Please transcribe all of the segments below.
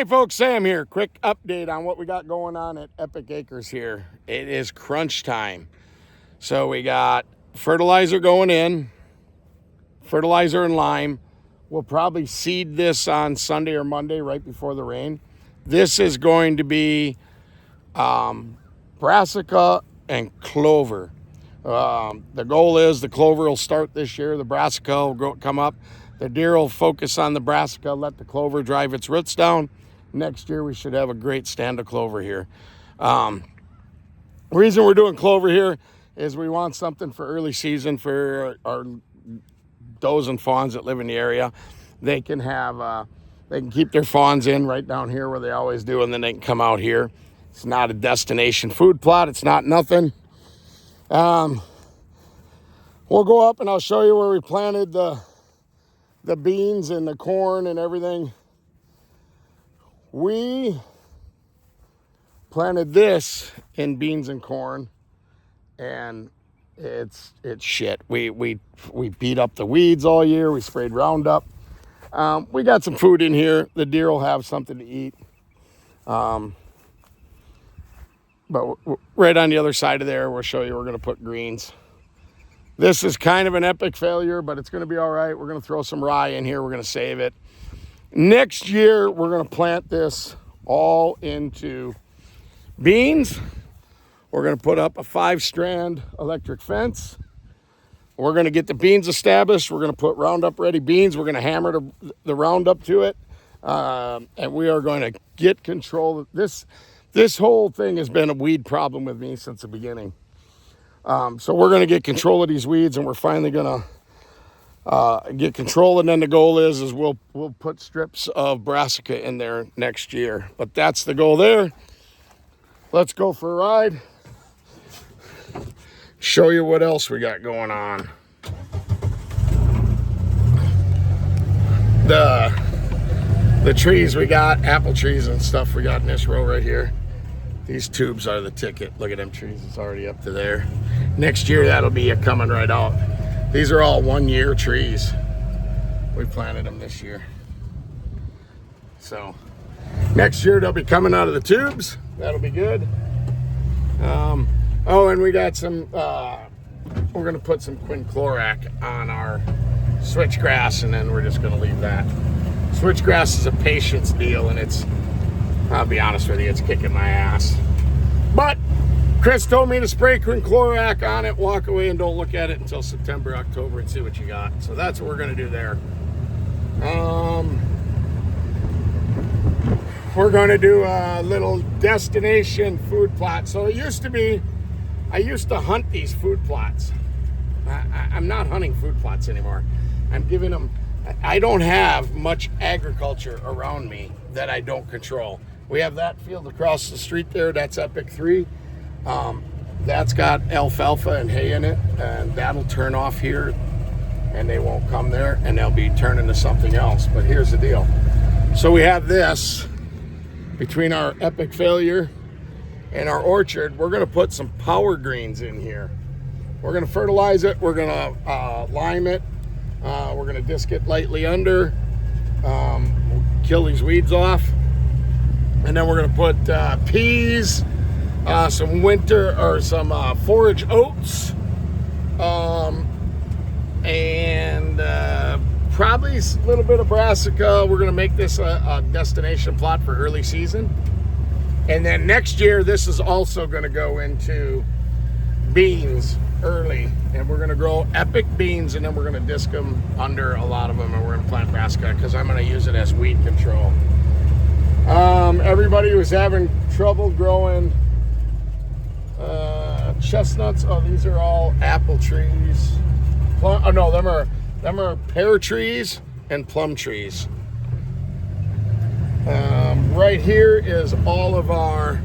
Hey folks, Sam here. Quick update on what we got going on at Epic Acres here. It is crunch time. So we got fertilizer going in, fertilizer and lime. We'll probably seed this on Sunday or Monday right before the rain. This is going to be brassica and clover. The goal is the clover will start this year. The brassica will come up. The deer will focus on the brassica, let the clover drive its roots down. Next year, we should have a great stand of clover here. The reason we're doing clover here is we want something for early season for our does and fawns that live in the area. They can have, they can keep their fawns in right down here where they always do, and then they can come out here. It's not a destination food plot. It's not nothing. We'll go up and I'll show you where we planted the beans and the corn and everything. We planted this in beans and corn, and it's shit. We beat up the weeds all year. We sprayed Roundup. We got some food in here. The deer will have something to eat. But right on the other side of there, we'll show you we're going to put greens. This is kind of an epic failure, but it's going to be all right. We're going to throw some rye in here. We're going to save it. Next year, we're going to plant this all into beans. We're going to put up a 5-strand electric fence. We're going to get the beans established. We're going to put Roundup Ready beans. We're going to hammer the Roundup to it. And we are going to get control of this. This whole thing has been a weed problem with me since the beginning. So we're going to get control of these weeds, and we're finally going to get control, and then the goal is we'll put strips of brassica in there next year. But that's the goal there. Let's go for a ride. Show you what else we got going on. The trees we got, apple trees and stuff we got in this row right here. These tubes are the ticket. Look at them trees. It's already up to there. Next year, that'll be coming right out. These are all 1-year trees. We planted them this year. So next year they'll be coming out of the tubes. That'll be good. Oh, and we got some, we're going to put some quinclorac on our switchgrass, and then we're just going to leave that. Switchgrass is a patience deal, and I'll be honest with you, it's kicking my ass. But Chris told me to spray quinclorac on it, walk away, and don't look at it until September, October, and see what you got. So that's what we're going to do there. We're going to do a little destination food plot. So it used to be, I used to hunt these food plots. I'm not hunting food plots anymore. I'm giving them, I don't have much agriculture around me that I don't control. We have that field across the street there. That's Epic 3. That's got alfalfa and hay in it, and that'll turn off here, and they won't come there, and they'll be turning to something else. But here's the deal. So we have this between our epic failure and our orchard. We're going to put some power greens in here. We're going to fertilize it. We're going to lime it. We're going to disc it lightly under, kill these weeds off, and then we're going to put peas, some winter or some forage oats, and probably a little bit of brassica. We're going to make this a destination plot for early season. And then next year, this is also going to go into beans early, and we're going to grow epic beans, and then we're going to disc them under a lot of them, and we're going to plant brassica because I'm going to use it as weed control. Everybody who's having trouble growing chestnuts, oh, these are all apple trees. Oh no, them are pear trees and plum trees. Right here is all of our,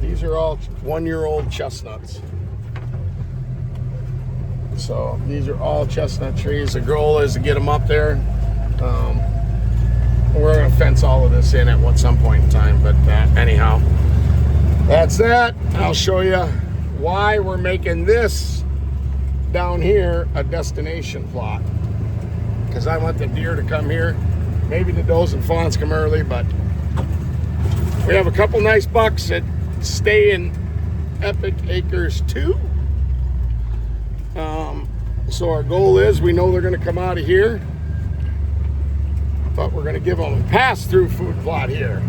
these are all 1-year-old chestnuts. So these are all chestnut trees. The goal is to get them up there. We're going to fence all of this in at some point in time, but anyhow, that's that. I'll show you why we're making this down here a destination plot, because I want the deer to come here Maybe the does and fawns come early, but we have a couple nice bucks that stay in Epic Acres 2. So our goal is, we know they're going to come out of here, but we're going to give them a pass-through food plot here.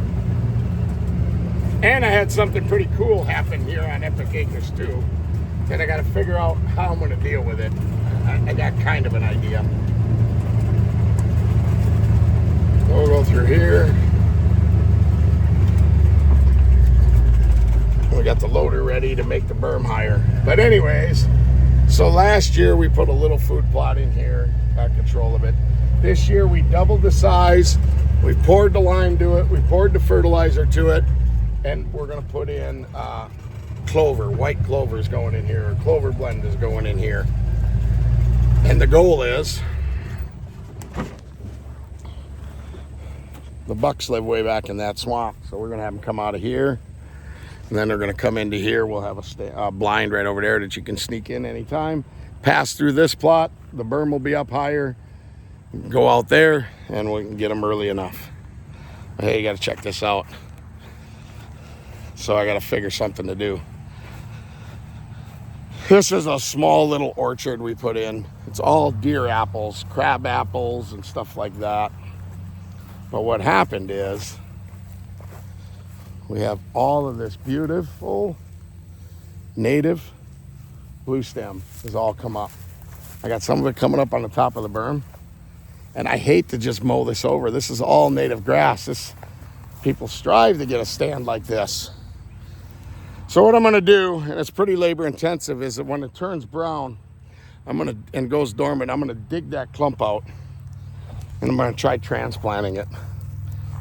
And I had something pretty cool happen here on Epic Acres 2 that I got to figure out how I'm going to deal with it. I got kind of an idea. We'll go through here. We got the loader ready to make the berm higher. But anyways, so last year we put a little food plot in here, got control of it. This year we doubled the size. We poured the lime to it. We poured the fertilizer to it. And we're going to put in clover. White clover is going in here. Or clover blend is going in here. And the goal is, the bucks live way back in that swamp. So we're going to have them come out of here. And then they're going to come into here. We'll have a blind right over there that you can sneak in anytime. Pass through this plot. The berm will be up higher. Go out there, and we can get them early enough. Hey, you got to check this out. So I got to figure something to do. This is a small little orchard we put in. It's all deer apples, crab apples, and stuff like that. But what happened is, we have all of this beautiful native blue stem has all come up. I got some of it coming up on the top of the berm. And I hate to just mow this over. This is all native grass. People strive to get a stand like this. So what I'm gonna do, and it's pretty labor intensive, is that when it turns brown, and goes dormant, I'm gonna dig that clump out. And I'm gonna try transplanting it.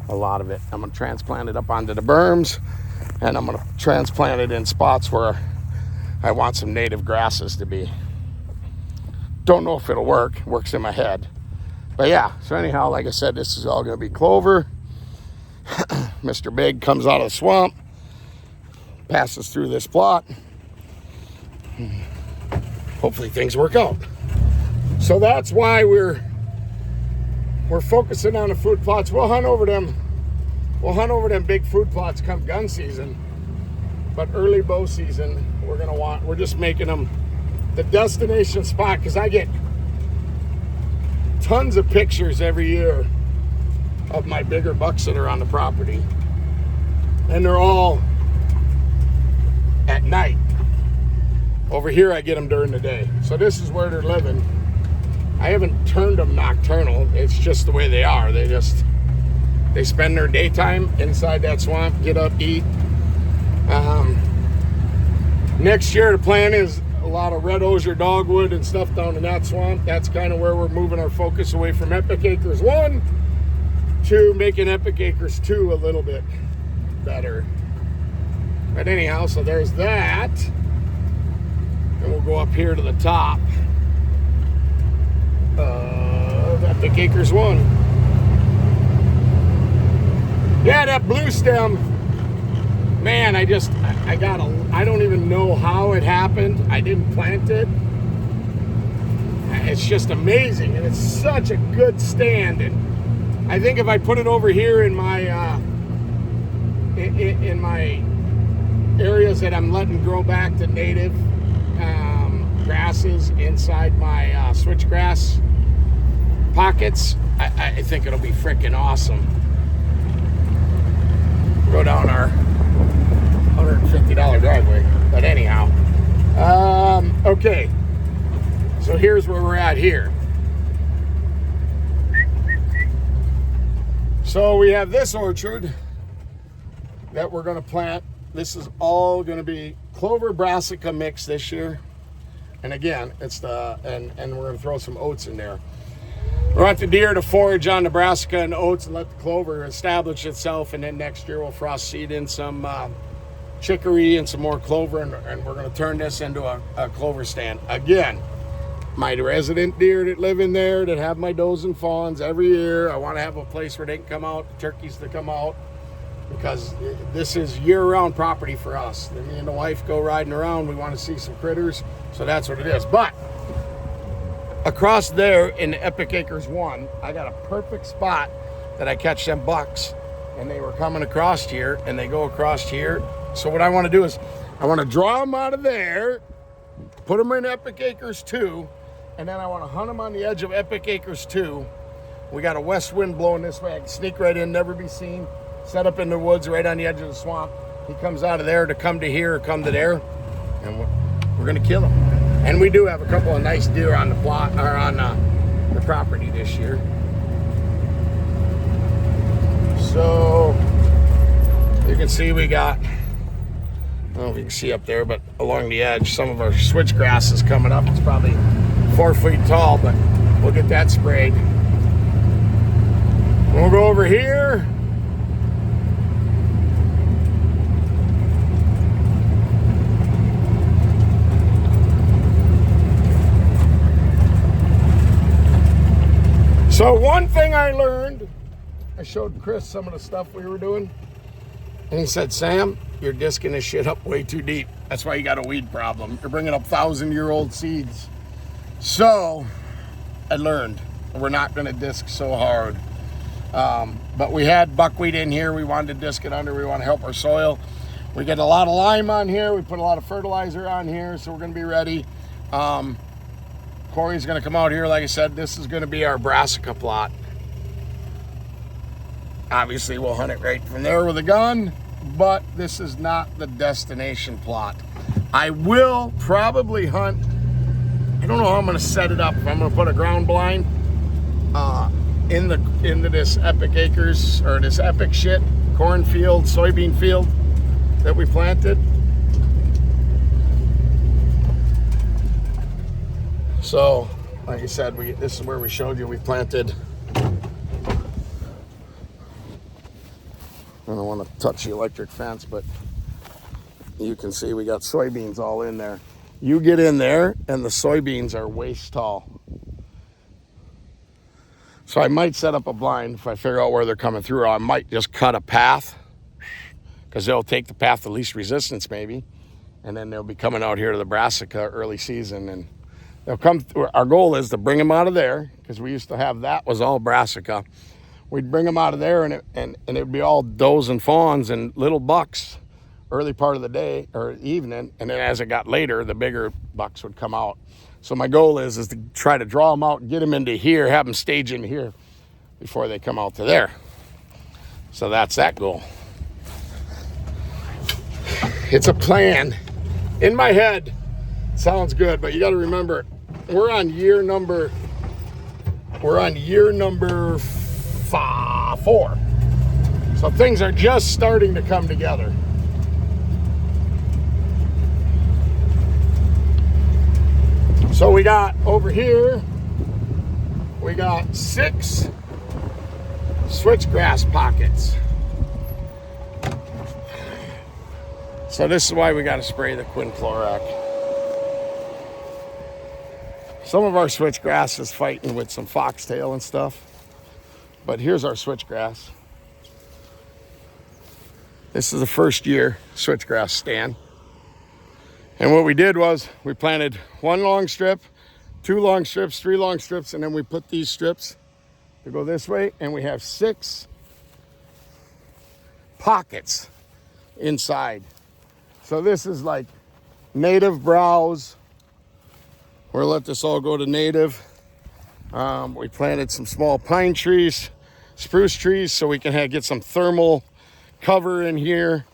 A lot of it. I'm going to transplant it up onto the berms, and I'm going to transplant it in spots where I want some native grasses to be. Don't know if it'll work. It works in my head. But yeah, so anyhow, like I said, this is all going to be clover. Mr. Big comes out of the swamp, passes through this plot. Hopefully things work out. So that's why we're focusing on the food plots. We'll hunt over them big food plots come gun season. But early bow season, we're just making them the destination spot, because I get tons of pictures every year of my bigger bucks that are on the property. And they're all at night. Over here I get them during the day. So this is where they're living. I haven't turned them nocturnal. It's just the way they are. They spend their daytime inside that swamp, get up, eat. Next year, the plan is a lot of red osier dogwood and stuff down in that swamp. That's kind of where we're moving our focus away from Epic Acres 1 to making Epic Acres 2 a little bit better. But anyhow, so there's that. And we'll go up here to the top. Epic Acres 1. Yeah, that blue stem, man, I don't even know how it happened. I didn't plant it. It's just amazing, and it's such a good stand. And I think if I put it over here in my in my areas that I'm letting grow back to native grasses inside my switchgrass pockets, I think it'll be freaking awesome. Go down our $150 driveway. But anyhow, okay. So here's where we're at here. So we have this orchard that we're going to plant. This is all going to be clover brassica mix this year. And again, it's and we're going to throw some oats in there. We want the deer to forage on the brassica and oats and let the clover establish itself, and then next year we'll frost seed in some chicory and some more clover, and we're going to turn this into a clover stand. Again, my resident deer that live in there, that have my does and fawns every year, I want to have a place where they can come out, the turkeys to come out, because this is year-round property for us. Me and the wife go riding around. We want to see some critters, so that's what it is. But across there in Epic Acres 1, I got a perfect spot that I catch them bucks, and they were coming across here, and they go across here. So what I want to do is I want to draw them out of there, put them in Epic Acres 2, and then I want to hunt them on the edge of Epic Acres 2. We got a west wind blowing this way. I can sneak right in, never be seen, set up in the woods right on the edge of the swamp. He comes out of there to come to here or come to there, and we're going to kill him. And we do have a couple of nice deer on the plot, or on the property this year. So you can see we got, I don't know if you can see up there, but along the edge, some of our switchgrass is coming up. It's probably 4 feet tall, but we'll get that sprayed. We'll go over here. So one thing I learned, I showed Chris some of the stuff we were doing, and he said, Sam, you're disking this shit up way too deep. That's why you got a weed problem. You're bringing up 1,000-year-old seeds. So I learned we're not going to disc so hard. But we had buckwheat in here. We wanted to disc it under. We want to help our soil. We get a lot of lime on here. We put a lot of fertilizer on here, so we're going to be ready. Corey's going to come out here. Like I said, this is going to be our brassica plot. Obviously, we'll hunt it right from there with a gun, but this is not the destination plot. I will probably hunt. I don't know how I'm going to set it up. If I'm going to put a ground blind into this Epic Acres, or this epic shit cornfield, soybean field that we planted. So, like I said, this is where we showed you we planted. I don't want to touch the electric fence, but you can see we got soybeans all in there. You get in there, and the soybeans are waist tall. So I might set up a blind if I figure out where they're coming through, or I might just cut a path, because they'll take the path of least resistance maybe, and then they'll be coming out here to the brassica early season, and they'll come through. Our goal is to bring them out of there, because we used to have that was all brassica. We'd bring them out of there, and it'd be all does and fawns and little bucks early part of the day or evening, and then as it got later, the bigger bucks would come out. So my goal is to try to draw them out, get them into here, have them stage in here before they come out to there. So that's that goal. It's a plan. In my head, sounds good, but you got to remember, we're on year number 4. So things are just starting to come together. So we got over here, we got 6 switchgrass pockets. So this is why we got to spray the quinclorac. Some of our switchgrass is fighting with some foxtail and stuff, but here's our switchgrass. This is the first year switchgrass stand. And what we did was we planted 1 long strip, 2 long strips, 3 long strips, and then we put these strips to go this way, and we have 6 pockets inside. So this is like native browse. We're gonna let this all go to native. We planted some small pine trees, spruce trees, so we can get some thermal cover in here.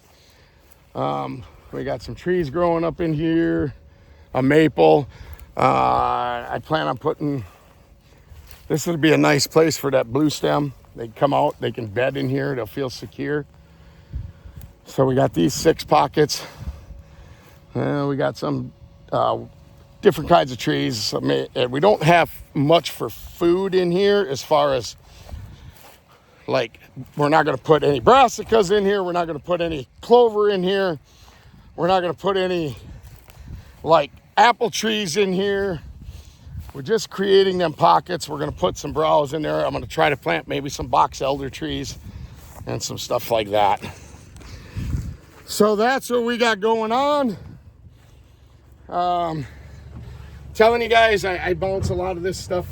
We got some trees growing up in here, a maple. I plan on putting, this would be a nice place for that blue stem. They come out, they can bed in here, they'll feel secure. So we got these 6 pockets. We got some different kinds of trees. We don't have much for food in here, as far as, like, we're not gonna put any brassicas in here. We're not gonna put any clover in here. We're not going to put any, like, apple trees in here. We're just creating them pockets. We're going to put some browse in there. I'm going to try to plant maybe some box elder trees and some stuff like that. So that's what we got going on. Telling you guys, I bounce a lot of this stuff,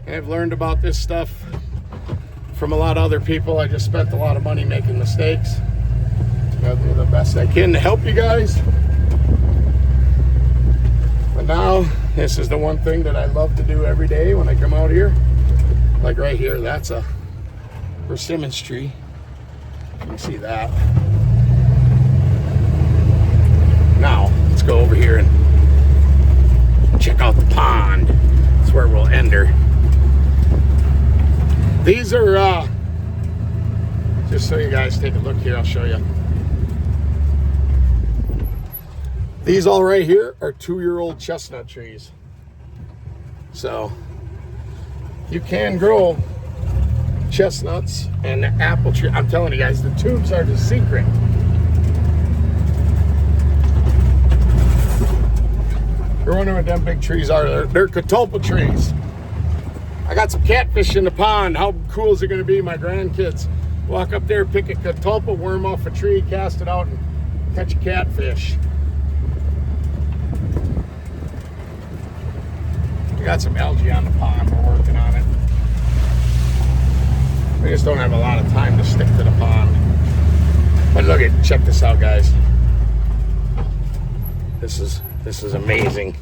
and I've learned about this stuff from a lot of other people. I just spent a lot of money making mistakes. Gotta do the best I can to help you guys. But now, this is the one thing that I love to do every day when I come out here. Like right here, that's a persimmons tree. You can see that. Now, let's go over here and check out the pond. That's where we'll end her. These are, just so you guys take a look here, I'll show you. These all right here are 2-year-old chestnut trees. So, you can grow chestnuts and apple tree. I'm telling you guys, the tubes are the secret. You're wondering what them big trees are. They're catalpa trees. I got some catfish in the pond. How cool is it going to be? My grandkids walk up there, pick a catalpa worm off a tree, cast it out, and catch a catfish. We got some algae on the pond. We're working on it. We just don't have a lot of time to stick to the pond. But look at, check this out, guys. This is amazing.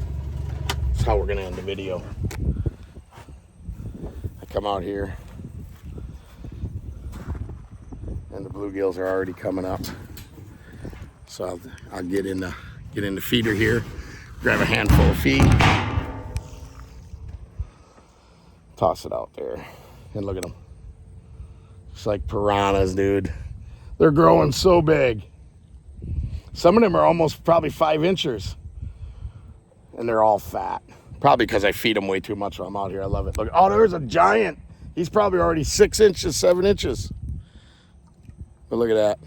That's how we're gonna end the video. I come out here, and the bluegills are already coming up. So I'll get in the feeder here, grab a handful of feed, toss it out there, and look at them. It's like piranhas, dude. They're growing so big. Some of them are almost probably 5 inches. And they're all fat. Probably because I feed them way too much when I'm out here. I love it. Look, oh, there's a giant. He's probably already 6 inches, 7 inches. But look at that.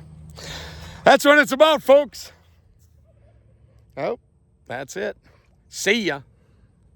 That's what it's about, folks. Oh, that's it. See ya.